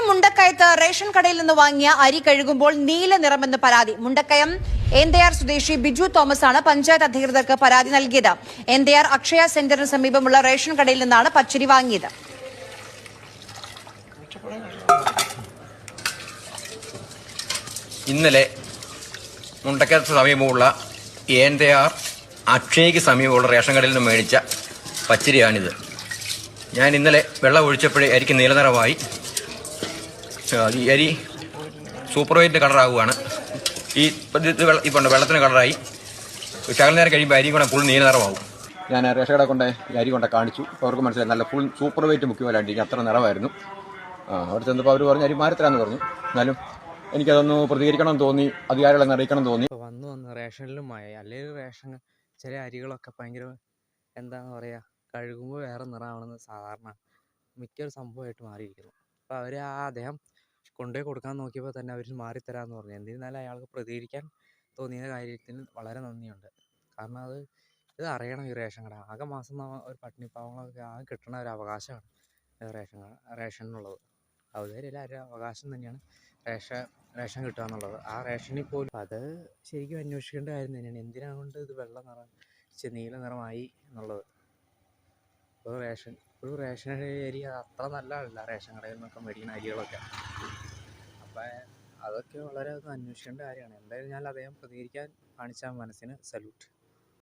മുണ്ടക്കയത്ത് ration കടയിൽ നിന്ന് വാങ്ങിയ അരി കഴുകുമ്പോൾ നീല നിറമെന്ന് പരാതി. മുണ്ടക്കയം എന്തയാർ സ്വദേശി ബിജു തോമസ് ആണ് പഞ്ചായത്ത് അധികൃതർക്ക് പരാതി നൽകിയത്. എന്തയാർ അക്ഷയ സെന്ററിന് സമീപമുള്ള റേഷൻ കടയിൽ നിന്നാണ് പച്ചരി വാങ്ങിയത്. ഇന്നലെ മുണ്ടക്കയത്ത് സമീപമുള്ള എന്തയാർ അക്ഷയയ്ക്ക് സമീപമുള്ള റേഷൻ കടയിൽ നിന്ന് മേടിച്ച പച്ചരിയാണിത്. ഞാൻ ഇന്നലെ വെള്ളം ഒഴിച്ചപ്പോഴേ അരിക്ക് നീലനിറമായി. ഈ അരി സൂപ്പർ വൈറ്റ് കളറാവുകയാണ്. ഇപ്പോൾ വെള്ളത്തിന് കളറായി. ശകല നേരം കഴിയുമ്പോൾ അരി കൂടെ ഫുൾ നീലനിറമാവും. ഞാൻ റേഷൻ കട കൊണ്ട് അരി കൊണ്ട് കാണിച്ചു. അപ്പോൾ അവർക്ക് മനസ്സിലായി നല്ല ഫുൾ സൂപ്പർ വൈറ്റ് മുക്കി പോലാണ്ടിരിക്കും, അത്ര നിറമായിരുന്നു. അവിടെ ചെന്നപ്പോൾ അവർ പറഞ്ഞു അരി മാരത്തരാന്ന് പറഞ്ഞു. എന്നാലും എനിക്കതൊന്ന് പ്രതികരിക്കണം തോന്നി, അധികാരികളെ അറിയിക്കണം തോന്നി. വന്ന് റേഷനിലുമായി അല്ലെങ്കിൽ റേഷൻ ചില അരികളൊക്കെ ഭയങ്കര എന്താണെന്ന് പറയുക, കഴുകുമ്പോൾ വേറെ നിറമാണെന്ന് സാധാരണ മിക്കൊരു സംഭവമായിട്ട് മാറിയിരിക്കുന്നു. അപ്പോൾ അവർ അദ്ദേഹം കൊണ്ടുപോയി കൊടുക്കാൻ നോക്കിയപ്പോൾ തന്നെ അവർ മാറിത്തരാമെന്ന് പറഞ്ഞു. എന്നിരുന്നാലും അയാൾക്ക് പ്രതികരിക്കാൻ തോന്നിയ കാര്യത്തിന് വളരെ നന്ദിയുണ്ട്. കാരണം ഇത് അറിയണം ഈ റേഷൻ കട. ആകെ മാസം ഒരു പട്ടിണിപ്പാവങ്ങളൊക്കെ ആകെ കിട്ടുന്ന ഒരു അവകാശമാണ് റേഷനുള്ളത്. ഔദാര്യമില്ല, ഒരു അവകാശം തന്നെയാണ് റേഷൻ കിട്ടുക എന്നുള്ളത്. ആ റേഷനിൽ പോലും അത് ശരിക്കും അന്വേഷിക്കേണ്ട കാര്യം തന്നെയാണ്. എന്തിനാ കൊണ്ട് ഇത് വെള്ള നിറം നീല നിറമായി എന്നുള്ളത്. ഒരു റേഷൻ അരി അത്ര നല്ലതല്ല റേഷൻ കടയിൽ നിന്നൊക്കെ മേടിക്കുന്ന അരികളൊക്കെ. അപ്പം അതൊക്കെ വളരെ അന്വേഷിക്കേണ്ട കാര്യമാണ്. എന്തായാലും ഞാൻ അദ്ദേഹം പ്രതികരിക്കാൻ കാണിച്ച മനസ്സിന് സല്യൂട്ട്.